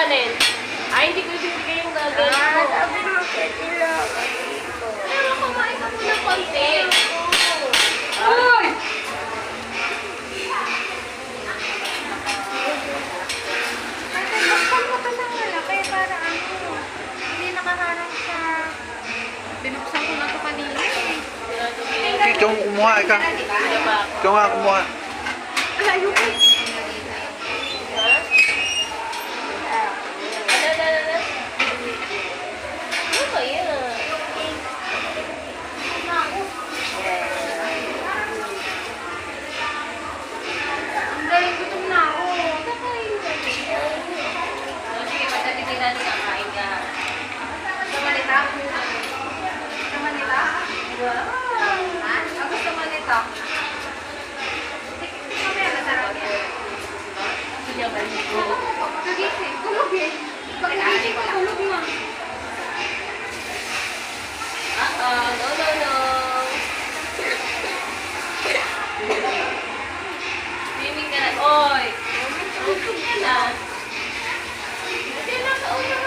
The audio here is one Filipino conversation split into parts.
kanin. Ay, hindi ko ibibigay yung gagawin ko. Sabi mo, pwede lang. Pero kumain ka muna konti. Uy! Buksan mo pa lang malaki para hindi nakaharang sa... Binuksan ko na ito kanina eh. Ikaw kumuha, ikaw. Ikaw nga kumuha. Ayun ko. Ano ba yan? Ang galing, gutom na ako. Kakain ka. Sige, matatigilan ka. Kain ka. Gusto mo nito? Gusto mo nito? Wow. Ha? Gusto mo nito? Mamaya masarap yan. Sige, balik ko. Nagising. Tulog eh. Pag nagising ko, tulog na. No, no, no. Swimming ka na. Oy! Tulog ka na. Hindi na ka una.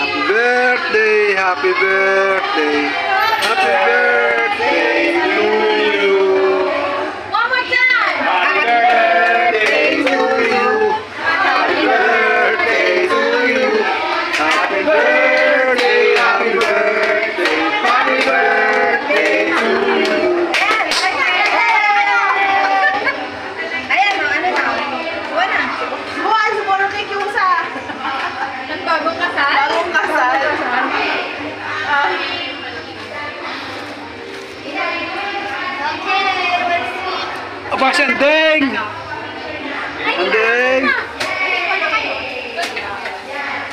Happy birthday! Happy birthday! Happy birthday to you! One more time! Happy birthday to you! Happy birthday to you! Happy birthday! Happy birthday! Happy birthday to you! Ayan o, ano na? Buwan na. Buwan, siguro kay Kyusa. Bagong kasal? Bagong kasal. Aba, sandeng! Sandeng!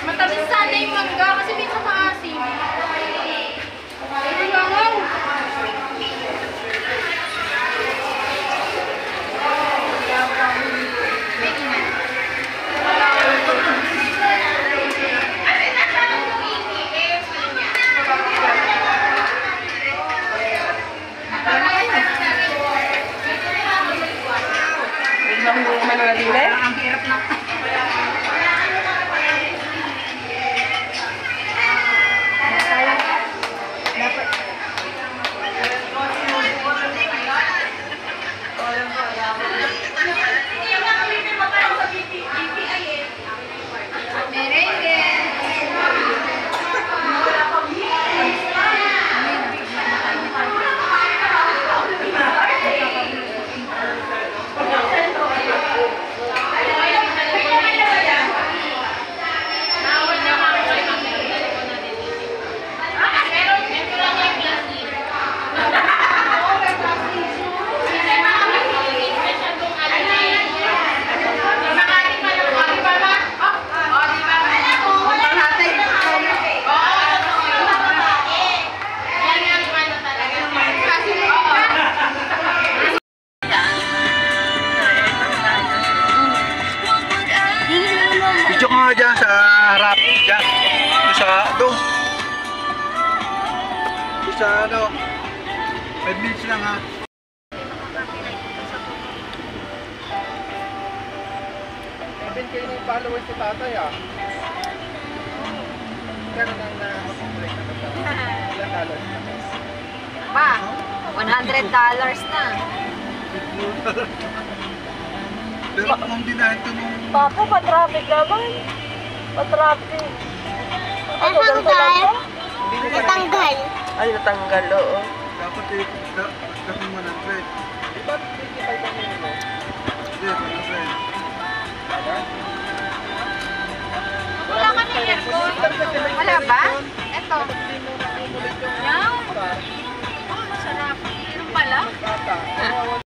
Matamis sana yung mangga kasi minsan maasim. Ay, bangaw. Ang hirap na. Video nga dyan sa harap. Dyan. Doon. Sa ano. 5 minutes lang ha. Sabihin kayo ng followers sa tatay ah. Kaya nang na-complete na ito. Ilang dollars na? Ba, $100 na. Pero kung dinahin ito nung... Papa, pa-traffic naman. Pa-traffic. Ano, ganito lang to? Natanggal. Ay, natanggal, oo. Dapat eh, dapat 100. Eh, ba't 55 ang yun mo? Hindi, 100. Wala ka na aircon. Wala ba? Eto.